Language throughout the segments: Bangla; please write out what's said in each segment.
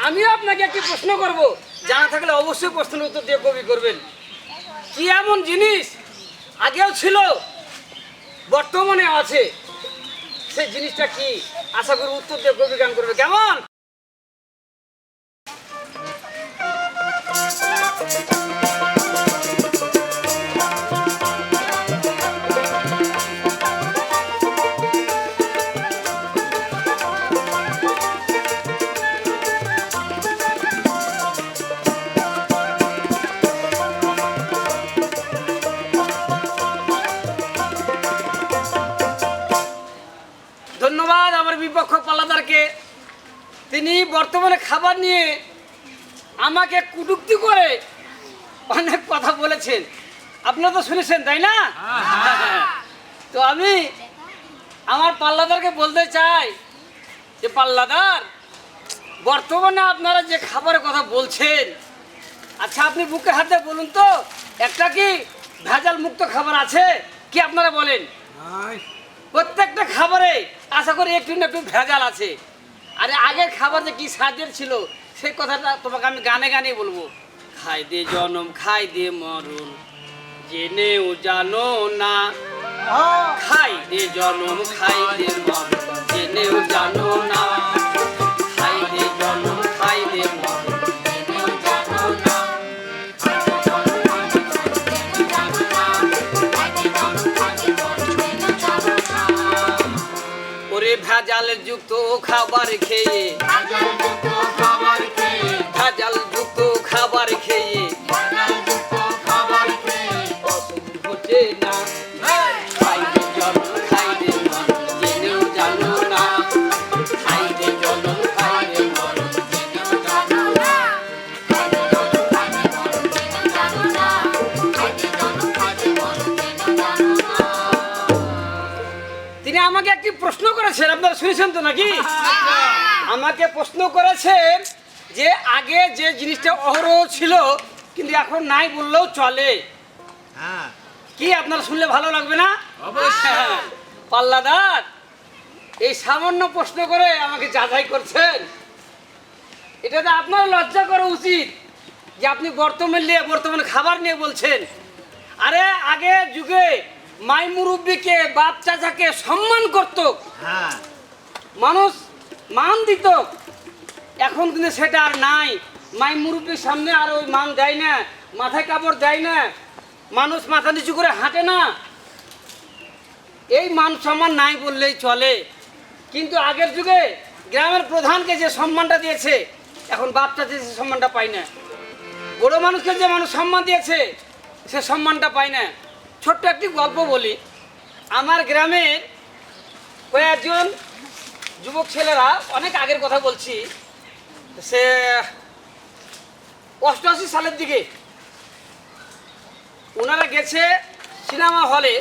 আমিও আপনাকে একটি প্রশ্ন করব, জানা থাকলে অবশ্যই প্রশ্নের উত্তর দিয়ে কবি করবেন। কি এমন জিনিস আগেও ছিল, বর্তমানে আছে, সেই জিনিসটা কি? আশা করি উত্তর দিয়ে কবি গান করবে। কেমন? ধন্যবাদ আমার বিপক্ষ পাল্লাদারকে। তিনি বর্তমানে খাবার নিয়ে আমাকে কটূক্তি করে অনেক কথা বলেছেন, আপনারা তো শুনেছেন তাই না? তো আমি আমার পাল্লাদারকে বলতে চাই যে পাল্লাদার, বর্তমানে আপনারা যে খাবারের কথা বলছেন, আচ্ছা আপনি বুকে হাতে বলুন তো, একটা কি ভেজাল মুক্ত খাবার আছে কি? আপনারা বলেন। প্রত্যেকটা খাবারে আশা করি একটু না একটু ভেজাল আছে। আরে আগের খাবার যে কি স্বাদের ছিল সেই কথাটা তোমাকে আমি গানে গানে বলবো। খাই দে জনম খাই দে মরণ জেনেও জানো না, খাই দে জনম খাই দে মরণ জেনেও জানো না, খাই দে জনম খাই দে মরণ জেনেও জানো না। ওরে ভেজাল যুক্ত খাবার খেয়ে, ভেজাল যুক্ত খাবার খেয়ে অসুখ হচ্ছে না, খাই দে জনম খাই দে মরণ জেনেও জানো না, খাই দে জনম খাই দে মরণ জেনেও জানো না। তিনি আমাকে একটি প্রশ্ন করেছেন, আপনারা শুনেছেন তো নাকি? আমাকে প্রশ্ন করেছেন যে আগে যে জিনিসটা অহরহ ছিল কিন্তু এখন নাই বললেও চলে, কি আপনারা শুনলে ভালো লাগবে না? অবশ্যই। পাল্লাদার এই সামান্য প্রশ্ন করে আমাকে যাচাই করছেন, এটাতে আপনার লজ্জা করা উচিত যে আপনি বর্তমানে খাবার নিয়ে বলছেন। আরে আগে যুগে মাই মুরব্বীকে বাপ চাচাকে সম্মান করত, মানুষ মান দিত, এখন কিন্তু সেটা আর নাই। মাই মুরব্বীর সামনে আর ওই মান দেয় না, মাথায় কাপড় দেয় না, মানুষ মাথা নিচু করে হাঁটে না, এই মান সম্মান নাই বললেই চলে। কিন্তু আগের যুগে গ্রামের প্রধানকে যে সম্মানটা দিয়েছে এখন বাপ চাচা সে সম্মানটা পায় না, বড় মানুষকে যে মানুষ সম্মান দিয়েছে সে সম্মানটা পায় না। ছোট্ট একটি গল্প বলি। আমার গ্রামের কয়েকজন যুবক ছেলেরা, অনেক আগের কথা বলছি, সে 88 সালের দিকে ওনারা গেছে সিনেমা হলে,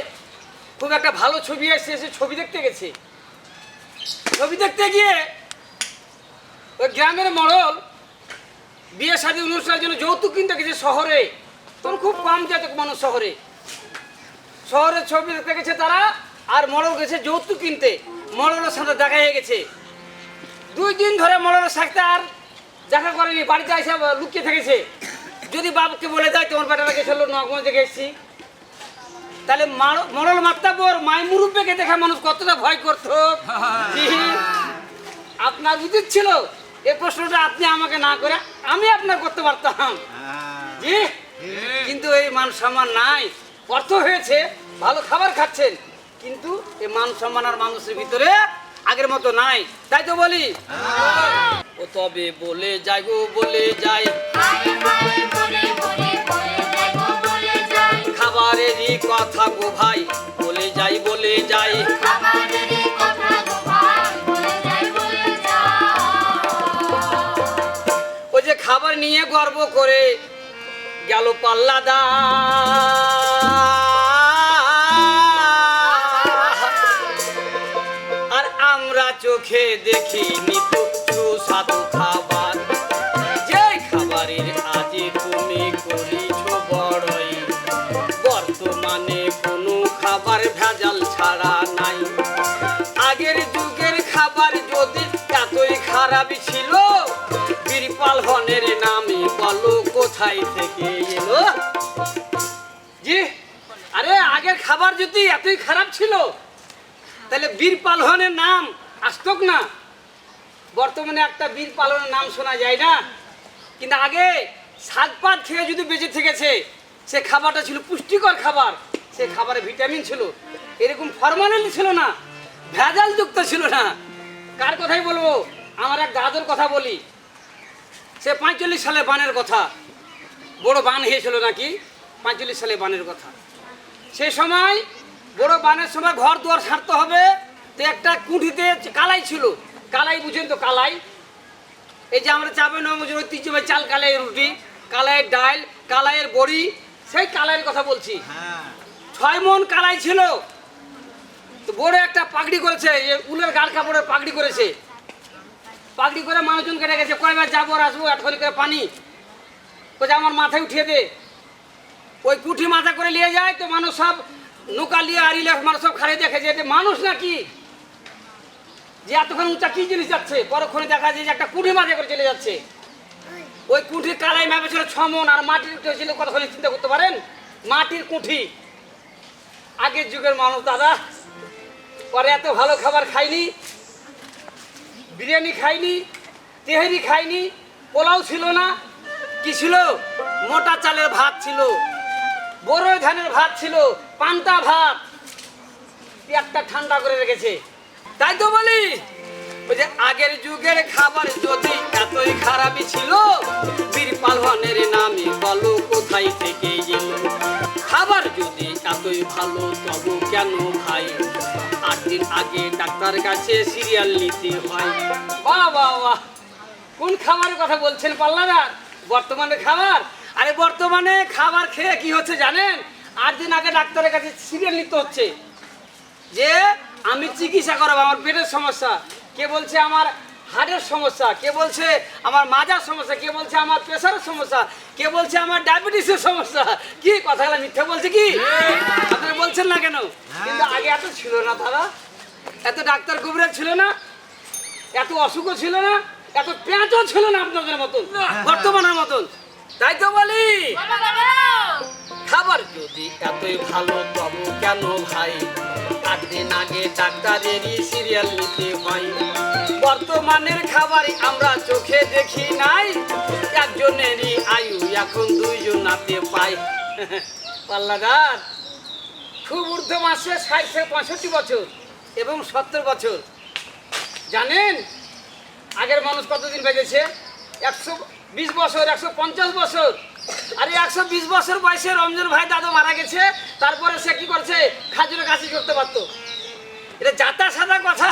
খুব একটা ভালো ছবি এসেছে, সে ছবি দেখতে গেছে। ছবি দেখতে গিয়ে ওই গ্রামের মডল বিয়ে শাদী অনুষ্ঠানের জন্য যৌতুক কিনতে গেছে শহরে, তখন খুব কম যেত মানুষ শহরে ছবি দেখতে গেছে তারা, আর মডল গেছে যৌতুক কিনতে। মডলের সাথে দেখা হয়ে গেছে, 2 দিন ধরে মডলের সাথে আর দেখা করেনি, বাড়িতে এসে লুকিয়ে থেকেছে। যদি বাবুকে বলে দেয় তোমার বেটারা গেছিল নগঞ্জ থেকে এসেছি, তাহলে মডল মাত্তাবর মাই মুরব্বীকে দেখে মানুষ কতটা ভয় করত। আপনার উচিত ছিল এই প্রশ্নটা আপনি আমাকে না করে আমি আপনার করতে পারতাম, জি। কিন্তু এই মান সম্মান নাই, অর্থ হয়েছে, ভালো খাবার খাচ্ছেন, কিন্তু এই মান সম্মান আর মানুষের ভিতরে আগের মতো নাই। তাই তো বলি, ও তবে বলে যাই গো বলে যাই, খাবারেরই কথা গো ভাই, বলে যাই বলে যাই। ওই যে খাবার নিয়ে গর্ব করে গেল পাল্লাদার, আর আমরা চোখে দেখিনি তো সুস্বাদু খাবার, যে খাবারের আজে তুমি করিছ বড়ই, বর্তমানে কোনো খাবার ভেজাল ছাড়া নাই। আগের যুগের খাবার যদি এতই খারাপ ছিল, পালনের নামে বলো কোথায় থেকে এলো? জি, আরে আগের খাবার যদি এতই খারাপ ছিল তাহলে বীর পালনের নাম আসতক না। বর্তমানে একটা বীর পালনের নাম শোনা যায় না, কিন্তু আগে শাক পাত খেয়ে যদি বেঁচে থেকেছে, সে খাবারটা ছিল পুষ্টিকর খাবার, সে খাবারে ভিটামিন ছিল, এরকম ফরমালিন ছিল না, ভেজাল যুক্ত ছিল না। কার কথাই বলবো? আমার এক দাদুর কথা বলি। সে 45 সালে বানের কথা, বড় বান হয়েছিল নাকি 45 সালে বানের কথা। সে সময় বড় বানের সময় ঘর দুয়ার ছাড়তে হবে, তো একটা কুঠিতে কালাই ছিল। কালাই বুঝেন তো? কালাই, এই যে আমরা চাপে নমজুর ঐতিহ্যবাহী চাল কালাইয়ের রুটি, কালাইয়ের ডাল, কালাইয়ের বড়ি, সেই কালাইয়ের কথা বলছি। 6 মণ কালাই ছিল। তো বড় একটা পাগড়ি করেছে, উলের গাঢ় কাপড়ের পাগড়ি করেছে। পাগড়ি করে মানুষজনকে রেখেছে, কয়বার যাবো আর আসবো, এটখনি করে পানি কোথায় আমার মাথায় উঠিয়ে দে। ওই কুঠি মাথা করে নিয়ে যায়, তো মানুষ সব নৌকা নিয়ে আড়িলে মানুষ সব খাড়ে দেখে যে মানুষ নাকি, যে এতক্ষণ উঁচা কি জিনিস যাচ্ছে। পরক্ষণে দেখা যায় যে একটা কুঠি মাথা করে চলে যাচ্ছে। ওই কুঠি কালাই মাপে ছিল 6 মণ, আর মাটির ছিল কতক্ষণ চিন্তা করতে পারেন? মাটির কুঠি। আগের যুগের মানুষ দাদা, পরে এত ভালো খাবার খাইনি, বিরিয়ানি খাইনি, তেহারি খাইনি, পোলাও ছিল না, কি ছিল? মোটা চালের ভাত ছিল, বড় ধানের ভাত ছিল, পান্তা ভাত, পেটটা ঠান্ডা করে রেখেছে। তাই তো বলি, ওই যে আগের যুগের খাবার যদি এতই খারাপই ছিল, বীর পালনের নামে বলো কোথায় থেকে এলো? খাবার যদি এতই ভালো তবু কেন ভাই 8 দিন আগে ডাক্তার কাছে সিরিয়াল নিতে হয়? বাহ বাহ বাহ, কোন খাবারের কথা বলছেন পাল্লাদার? বর্তমানে খাবার? আরে বর্তমানে খাবার খেয়ে কি হচ্ছে জানেন? 8 দিন আগে ডাক্তারের কাছে সিরিয়াল নিতে হচ্ছে যে আমি চিকিৎসা করাবো, আমার পেটের সমস্যা, কে বলছে আমার হার্টের সমস্যা, কে বলছে আমার মাজার সমস্যা, কে বলছে আমার প্রেশারের সমস্যা, কে বলছে আমার ডায়াবেটিসের সমস্যা। কি কথাগুলো মিথ্যা বলছে কি? আপনারা বলছেন না কেন? কিন্তু আগে এত ছিল না দাদা, এত ডাক্তার কবিরাজ ছিল না, এত অসুখও ছিল না, এত পেঁচও ছিল না আপনাদের মতন, বর্তমানের মতন। তাই তো বলি, খাবার যদি এতই ভালো তবু কেন ভাই 8 দিন আগে ডাক্তারেরই সিরিয়াল নিতে হয়? বর্তমানের খাবারই আমরা চোখে দেখি নাই, একজনেরই আয়ু এখন 2 জনাতে পাই। পাল্লাদার খুব ঊর্ধ্ব মাসে 60 থেকে 65 বছর এবং 70 বছর। জানেন আগের মানুষ কতদিন বেঁচেছে? 120 বছর, 150 বছর। আরে 120 বছর বয়সে রমজান ভাই দাদু মারা গেছে, তারপরে সে কি করছে? খাজুরে কাশি করতে পারতো। এটা যাতা সাদা কথা।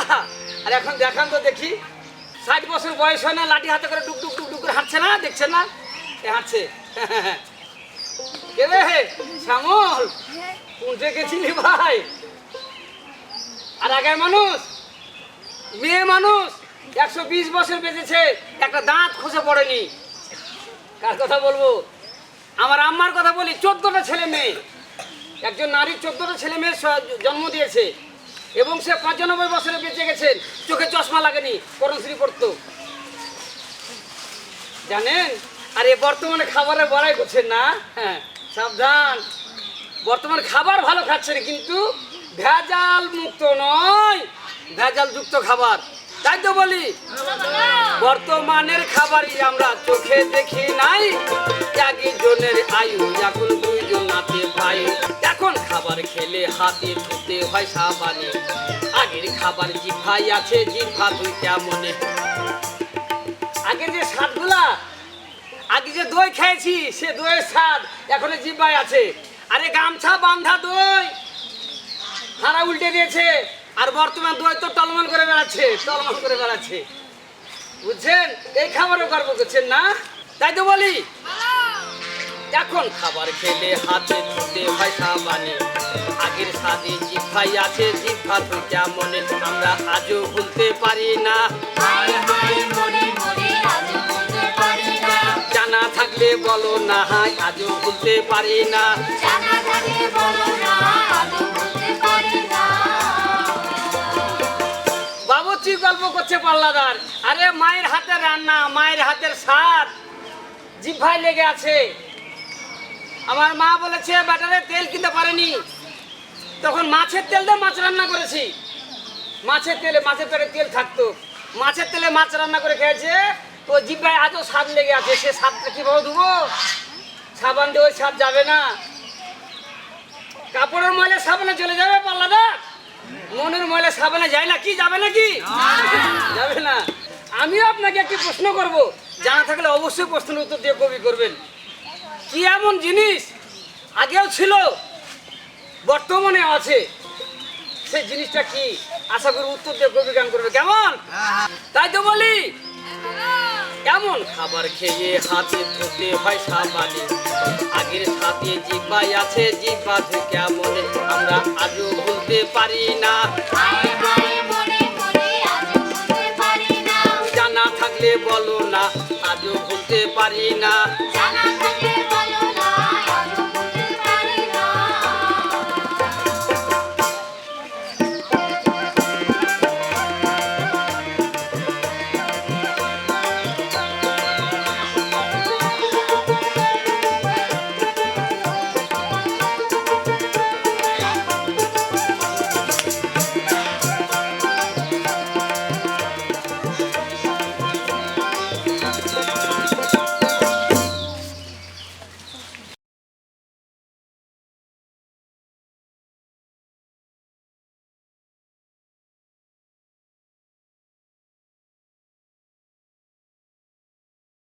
আর এখন দেখান তো দেখি, 60 বছর বয়স হয় না, লাঠি হাতে করে টুক টুক টুক টুক করে হাঁটছে না? দেখছেন না এ হাঁটছে? কে রে শ্যামল, কোনটা গেছিলি ভাই? আর আগের মানুষ, মেয়ে মানুষ 120 বছর বেঁচেছে, একটা দাঁত খসে পড়েনি। কার কথা বলবো? আমার আম্মার কথা বলি। 14টা ছেলে মেয়ে, একজন নারী 14টা ছেলে মেয়ে জন্ম দিয়েছে এবং সে 95 বছরে বেঁচে গেছেন, চোখে চশমা লাগেনি, করণশ্রী পড়তো। জানেন? আর এ বর্তমানে খাবারের বড়াই করছেন না? হ্যাঁ সাবধান, বর্তমানে খাবার ভালো খাচ্ছেন কিন্তু ভেজাল মুক্ত নয়, ভেজাল যুক্ত খাবার। তাই তো বলি, বর্তমানের খাবারই আমরা চোখে দেখি নাই, একজনের আয়ু এখন 2 জনাতে পাই। এখন খাবার খেলে হাতে ধুতে হয় সাবানে, আগের খাবার জিভাই আছে, জিভা তুই কেমনে? আগে যে স্বাদগুলা, আগে যে দই খেয়েছি সে দইয়ের স্বাদ এখন জিভাই আছে। আরে গামছা বান্ধা দই হারা উল্টে দিয়েছে, আর বর্তমান দই তো টলমল করে বেড়াচ্ছে, টলমল করে বেড়াচ্ছে। বুঝছেন? এই খাবারও গর্ব করছেন না? তাই তো বলি, এখন খাবার খেলে হাতে ধুতে হয় সাবানে, আগের স্বাদে জিভাই আছে, জিভা তুই কেমনে? আমরা আজও ভুলতে পারি না, জানা থাকলে বলো না, আজও ভুলতে পারি না। বাবুর্চি গল্প করছে পাল্লাদার। আরে মায়ের হাতের রান্না, মায়ের হাতের স্বাদ জিহ্বায় লেগে আছে। আমার মা বলেছে ব্যাটারে তেল কিনতে পারেনি, তখন মাছের তেল দিয়ে মাছ রান্না করেছি। মাছের তেলে মাছের পেটে তেল থাকতো, মাছের তেলে মাছ রান্না করে খেয়েছে। তো জিহ্বায় আজও স্বাদ লেগে আছে, সে স্বাদটা কিভাবে ধুবো? সাবান দিয়ে ওই স্বাদ যাবে না। কাপড়ের ময়লা সাবানে চলে যাবে পাল্লাদা, মনের ময়লা সাবানে যায় না কি? যাবে নাকি? যাবে না। আমিও আপনাকে একটি প্রশ্ন করব, জানা থাকলে অবশ্যই প্রশ্নের উত্তর দিয়ে কবি করবেন। কি এমন জিনিস আগেও ছিল, বর্তমানে আছে, সেই জিনিসটা কি? আশা করি উত্তর দিয়ে কবি গান করবে, কেমন? তাই তো বলি, এমন খাবার খেয়ে হাতে ধুতে হয় সাবানে, আগের সাথে জিহ্বায় আছে, জিহ্বা কেমন আমরা আজও ভুলতে পারি না। জানা থাকলে বলো না, আজও ভুলতে পারি না।